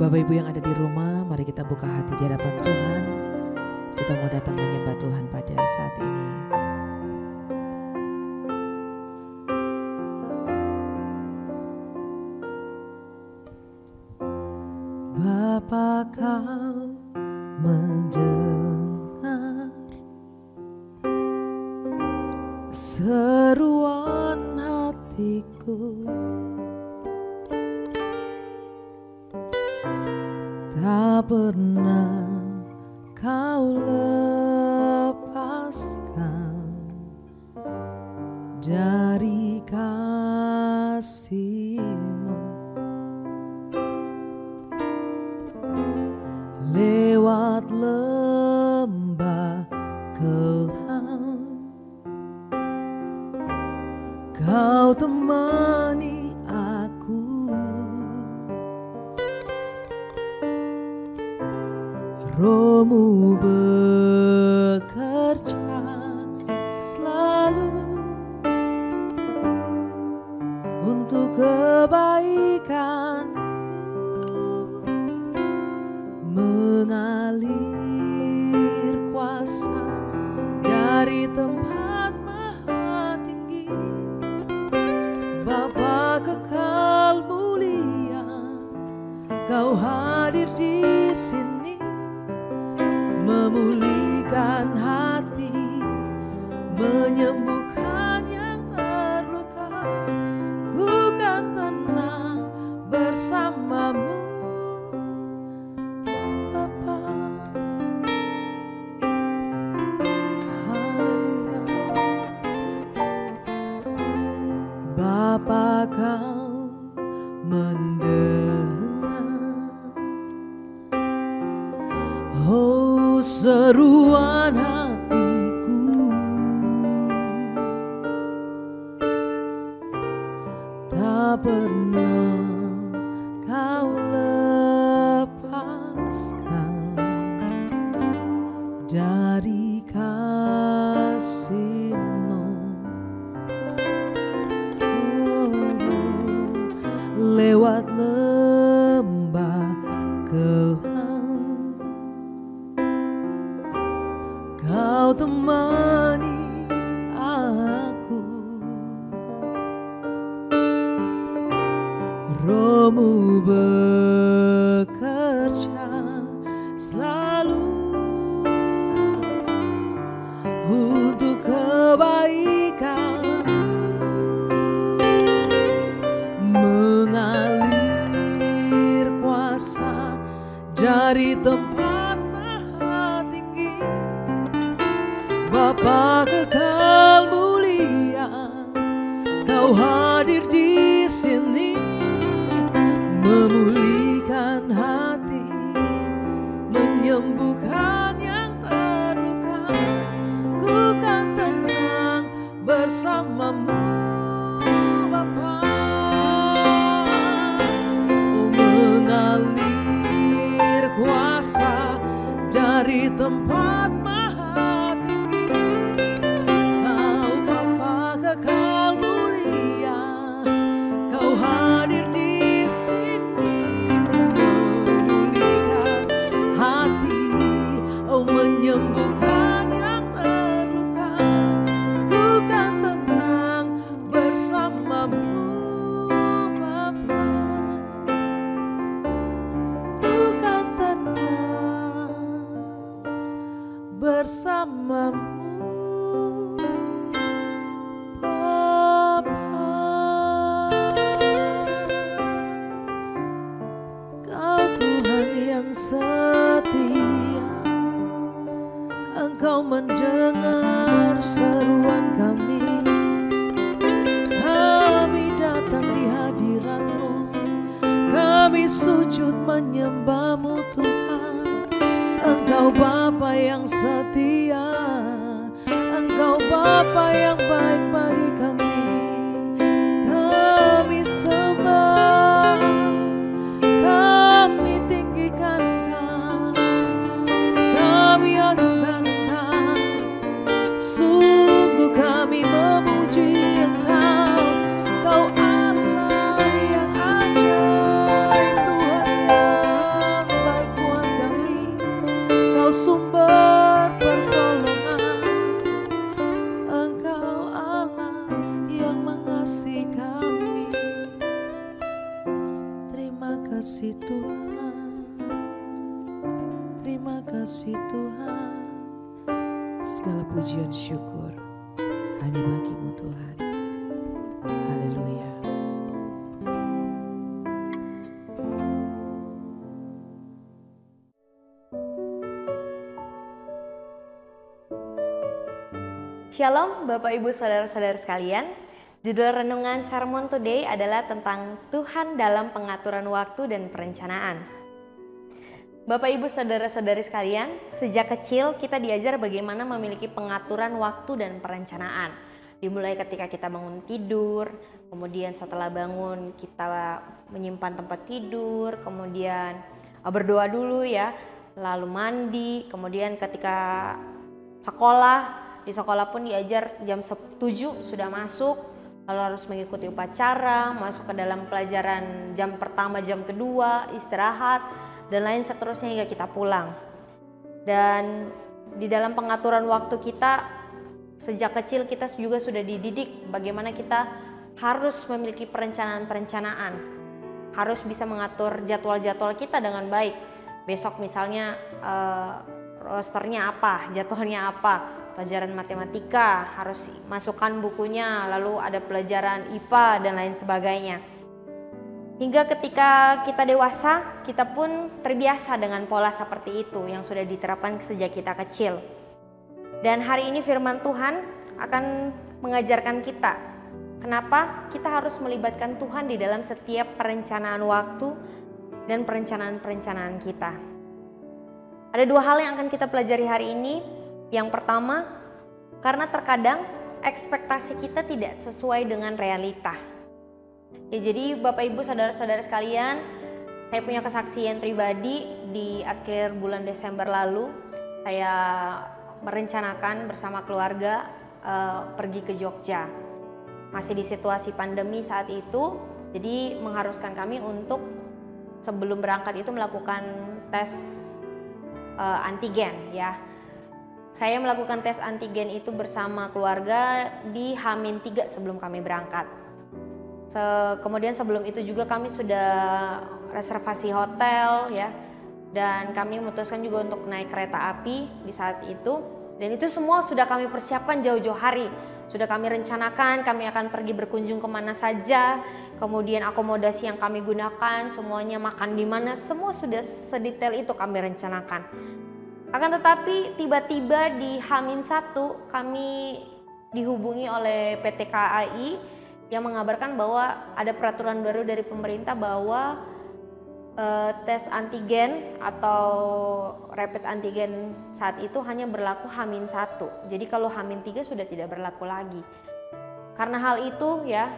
Bapak Ibu yang ada di rumah, mari kita buka hati di hadapan Tuhan. Kita mau datang menyembah Tuhan pada saat ini. Bapa, Kau mendengar seruan hatiku, tak pernah Kau lepaskan dari kasih-Mu. Lewat lembah kelam, Kau temani aku. Roh-Mu bekerja selalu untuk kebaikanku, mengalir kuasa dari tempat maha tinggi. Bapa kekal mulia, Kau hadir di sini, memulihkan hati, menyembuhkan yang terluka. Ku kan tenang bersama-Mu, Bapa. Haleluya. Bapa, Kau mendengar seruan hatiku, tak pernah Kau lepaskan dari kasih-Mu. Lewat lembah kelam, Kau temani aku. Roh-Mu bekerja selalu untuk kebaikan, mengalir kuasa dari tempat maha tinggi. Bapa kekal mulia, Kau hadir di sini, memulihkan hati, menyembuhkan yang terluka. Ku kan tenang bersama-Mu, Bapa. Oh, mengalir kuasa dari tempat maha tinggi. Kau Bapa kekal mulia, Kau hadir di sini, memulihkan hati, oh menyembuhkan yang terluka. Ku kan tenang bersama-Mu, Bapa. Ku kan tenang bersama-Mu, Bapa. Kau Tuhan yang setia, Engkau mendengar seruan kami. Kami datang di hadirat-Mu, kami sujud menyembah-Mu Tuhan. Engkau Bapa yang setia, Engkau Bapa yang baik bagi kami. Kami sembah, kami tinggikan Engkau, kami agungkan Engkau. Sungguh kami memuji Engkau, Kau Allah yang ajaib, Tuhan yang kasih Tuhan, segala pujian syukur hanya bagi-Mu Tuhan. Haleluya. Shalom Bapak Ibu Saudara-saudara sekalian. Judul renungan Sermon Today adalah tentang Tuhan dalam pengaturan waktu dan perencanaan. Bapak Ibu Saudara-saudari sekalian, sejak kecil kita diajar bagaimana memiliki pengaturan waktu dan perencanaan. Dimulai ketika kita bangun tidur, kemudian setelah bangun kita menyimpan tempat tidur, kemudian berdoa dulu ya, lalu mandi, kemudian ketika sekolah, di sekolah pun diajar jam 7 sudah masuk, lalu harus mengikuti upacara, masuk ke dalam pelajaran jam pertama, jam kedua, istirahat, dan lain seterusnya hingga kita pulang. Dan di dalam pengaturan waktu kita, sejak kecil kita juga sudah dididik bagaimana kita harus memiliki perencanaan-perencanaan, harus bisa mengatur jadwal-jadwal kita dengan baik. Besok misalnya rosternya apa, jadwalnya apa, pelajaran matematika harus masukkan bukunya, lalu ada pelajaran IPA dan lain sebagainya. Hingga ketika kita dewasa, kita pun terbiasa dengan pola seperti itu yang sudah diterapkan sejak kita kecil. Dan hari ini firman Tuhan akan mengajarkan kita kenapa kita harus melibatkan Tuhan di dalam setiap perencanaan waktu dan perencanaan-perencanaan kita. Ada dua hal yang akan kita pelajari hari ini. Yang pertama, karena terkadang ekspektasi kita tidak sesuai dengan realita. Ya, jadi Bapak Ibu Saudara-saudara sekalian, saya punya kesaksian pribadi. Di akhir bulan Desember lalu, saya merencanakan bersama keluarga pergi ke Jogja. Masih di situasi pandemi saat itu, jadi mengharuskan kami untuk sebelum berangkat itu melakukan tes antigen ya. Saya melakukan tes antigen itu bersama keluarga di H-3 sebelum kami berangkat. Kemudian sebelum itu juga kami sudah reservasi hotel ya, dan kami memutuskan juga untuk naik kereta api di saat itu. Dan itu semua sudah kami persiapkan jauh-jauh hari. Sudah kami rencanakan kami akan pergi berkunjung kemana saja, kemudian akomodasi yang kami gunakan, semuanya makan di mana, semua sudah sedetail itu kami rencanakan. Akan tetapi tiba-tiba di H-1 kami dihubungi oleh PT KAI yang mengabarkan bahwa ada peraturan baru dari pemerintah bahwa tes antigen atau rapid antigen saat itu hanya berlaku H-1. Jadi kalau H-3 sudah tidak berlaku lagi. Karena hal itu ya,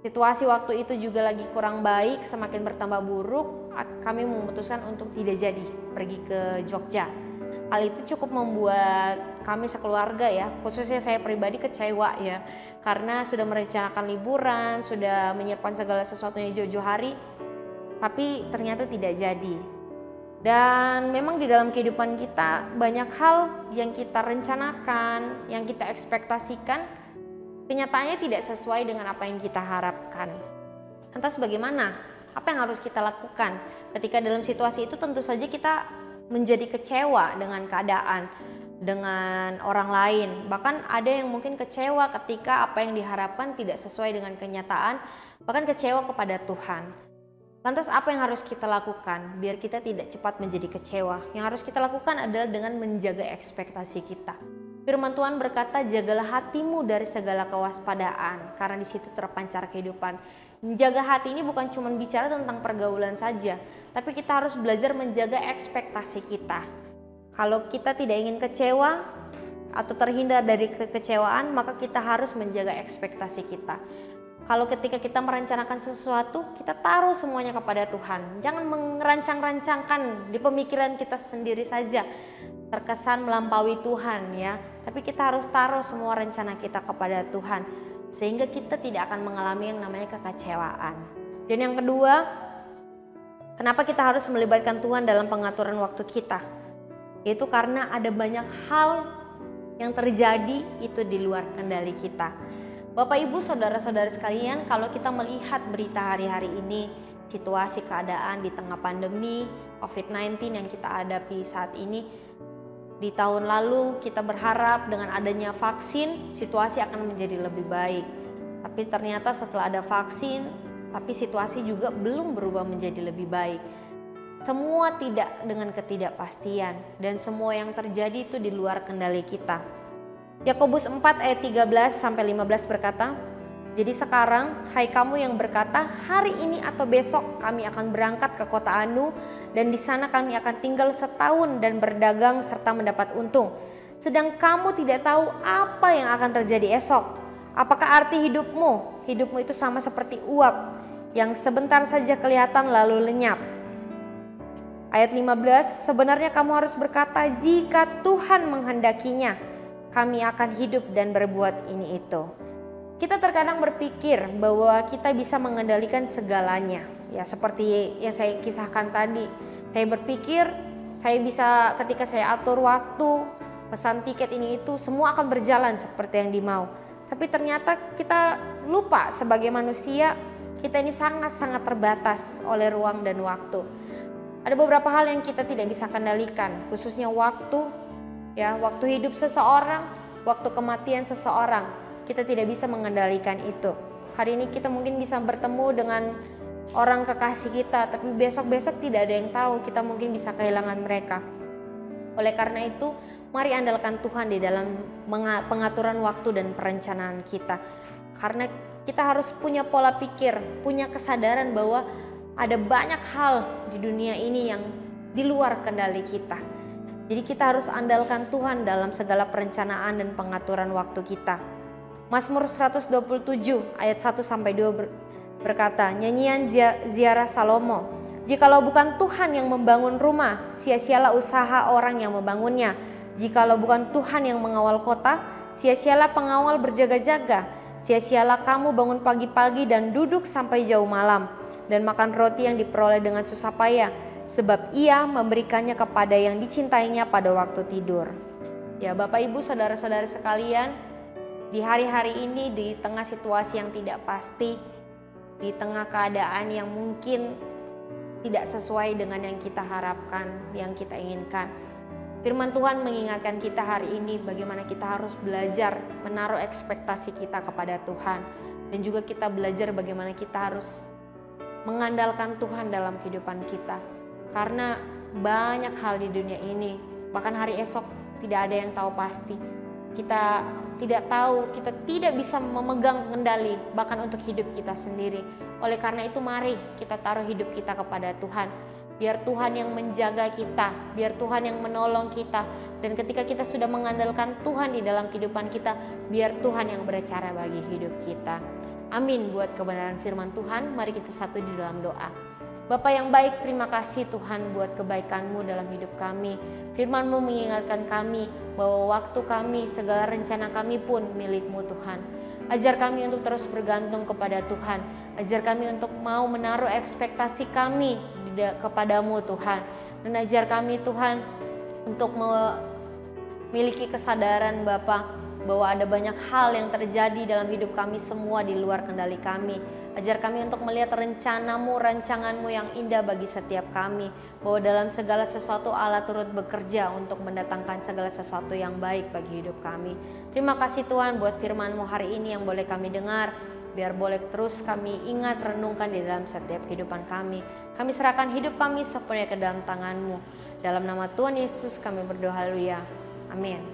situasi waktu itu juga lagi kurang baik, semakin bertambah buruk, kami memutuskan untuk tidak jadi pergi ke Jogja. Hal itu cukup membuat kami sekeluarga ya, khususnya saya pribadi kecewa ya, karena sudah merencanakan liburan, sudah menyiapkan segala sesuatunya jauh-jauh hari, tapi ternyata tidak jadi. Dan memang di dalam kehidupan kita banyak hal yang kita rencanakan, yang kita ekspektasikan, kenyataannya tidak sesuai dengan apa yang kita harapkan. Lantas bagaimana? Apa yang harus kita lakukan? Ketika dalam situasi itu tentu saja kita menjadi kecewa dengan keadaan, dengan orang lain. Bahkan ada yang mungkin kecewa ketika apa yang diharapkan tidak sesuai dengan kenyataan, bahkan kecewa kepada Tuhan. Lantas apa yang harus kita lakukan biar kita tidak cepat menjadi kecewa? Yang harus kita lakukan adalah dengan menjaga ekspektasi kita. Firman Tuhan berkata, jagalah hatimu dari segala kewaspadaan, karena di situ terpancar kehidupan. Menjaga hati ini bukan cuma bicara tentang pergaulan saja, tapi kita harus belajar menjaga ekspektasi kita. Kalau kita tidak ingin kecewa atau terhindar dari kekecewaan, maka kita harus menjaga ekspektasi kita. Kalau ketika kita merencanakan sesuatu, kita taruh semuanya kepada Tuhan. Jangan merancang-rancangkan di pemikiran kita sendiri saja, terkesan melampaui Tuhan ya. Tapi kita harus taruh semua rencana kita kepada Tuhan, sehingga kita tidak akan mengalami yang namanya kekecewaan. Dan yang kedua, kenapa kita harus melibatkan Tuhan dalam pengaturan waktu kita? Yaitu karena ada banyak hal yang terjadi itu di luar kendali kita. Bapak Ibu Saudara-saudara sekalian, kalau kita melihat berita hari-hari ini, situasi keadaan di tengah pandemi COVID-19 yang kita hadapi saat ini. Di tahun lalu kita berharap dengan adanya vaksin situasi akan menjadi lebih baik. Tapi ternyata setelah ada vaksin, tapi situasi juga belum berubah menjadi lebih baik. Semua tidak dengan ketidakpastian dan semua yang terjadi itu di luar kendali kita. Yakobus 4 ayat 13 sampai 15 berkata, "Jadi sekarang, hai kamu yang berkata, hari ini atau besok kami akan berangkat ke kota Anu dan di sana kami akan tinggal setahun dan berdagang serta mendapat untung. Sedang kamu tidak tahu apa yang akan terjadi esok. Apakah arti hidupmu? Hidupmu itu sama seperti uap yang sebentar saja kelihatan lalu lenyap." Ayat 15, "Sebenarnya kamu harus berkata, jika Tuhan menghendakinya, kami akan hidup dan berbuat ini itu." Kita terkadang berpikir bahwa kita bisa mengendalikan segalanya. Ya, seperti yang saya kisahkan tadi. Saya berpikir saya bisa ketika saya atur waktu, pesan tiket ini itu, semua akan berjalan seperti yang dimau. Tapi ternyata kita lupa sebagai manusia, kita ini sangat-sangat terbatas oleh ruang dan waktu. Ada beberapa hal yang kita tidak bisa kendalikan, khususnya waktu, ya, waktu hidup seseorang, waktu kematian seseorang. Kita tidak bisa mengendalikan itu. Hari ini kita mungkin bisa bertemu dengan orang kekasih kita, tapi besok-besok tidak ada yang tahu, kita mungkin bisa kehilangan mereka. Oleh karena itu, mari andalkan Tuhan di dalam pengaturan waktu dan perencanaan kita. Karena kita harus punya pola pikir, punya kesadaran bahwa ada banyak hal di dunia ini yang di luar kendali kita. Jadi kita harus andalkan Tuhan dalam segala perencanaan dan pengaturan waktu kita. Mazmur 127 ayat 1 sampai 2 berkata, nyanyian ziarah Salomo. "Jikalau bukan Tuhan yang membangun rumah, sia-sialah usaha orang yang membangunnya. Jikalau bukan Tuhan yang mengawal kota, sia-sialah pengawal berjaga-jaga. Sia-sialah kamu bangun pagi-pagi dan duduk sampai jauh malam, dan makan roti yang diperoleh dengan susah payah, sebab ia memberikannya kepada yang dicintainya pada waktu tidur." Ya, Bapak Ibu, saudara-saudara sekalian, di hari-hari ini, di tengah situasi yang tidak pasti, di tengah keadaan yang mungkin tidak sesuai dengan yang kita harapkan, yang kita inginkan, firman Tuhan mengingatkan kita hari ini bagaimana kita harus belajar menaruh ekspektasi kita kepada Tuhan, dan juga kita belajar bagaimana kita harus mengandalkan Tuhan dalam kehidupan kita. Karena banyak hal di dunia ini, bahkan hari esok tidak ada yang tahu pasti. Kita tidak tahu, kita tidak bisa memegang kendali bahkan untuk hidup kita sendiri. Oleh karena itu mari kita taruh hidup kita kepada Tuhan. Biar Tuhan yang menjaga kita, biar Tuhan yang menolong kita. Dan ketika kita sudah mengandalkan Tuhan di dalam kehidupan kita, biar Tuhan yang bercara bagi hidup kita. Amin buat kebenaran firman Tuhan. Mari kita satu di dalam doa. Bapa yang baik, terima kasih Tuhan buat kebaikan-Mu dalam hidup kami. Firman-Mu mengingatkan kami bahwa waktu kami, segala rencana kami pun milik-Mu Tuhan. Ajar kami untuk terus bergantung kepada Tuhan. Ajar kami untuk mau menaruh ekspektasi kami kepadamu Tuhan. Dan ajar kami Tuhan untuk memiliki kesadaran Bapa bahwa ada banyak hal yang terjadi dalam hidup kami semua di luar kendali kami. Ajar kami untuk melihat rencanamu, rancanganmu yang indah bagi setiap kami. Bahwa dalam segala sesuatu Allah turut bekerja untuk mendatangkan segala sesuatu yang baik bagi hidup kami. Terima kasih Tuhan buat firman-Mu hari ini yang boleh kami dengar. Biar boleh terus kami ingat, renungkan di dalam setiap kehidupan kami. Kami serahkan hidup kami sepenuhnya ke dalam tangan-Mu. Dalam nama Tuhan Yesus kami berdoa, haleluya. Amin.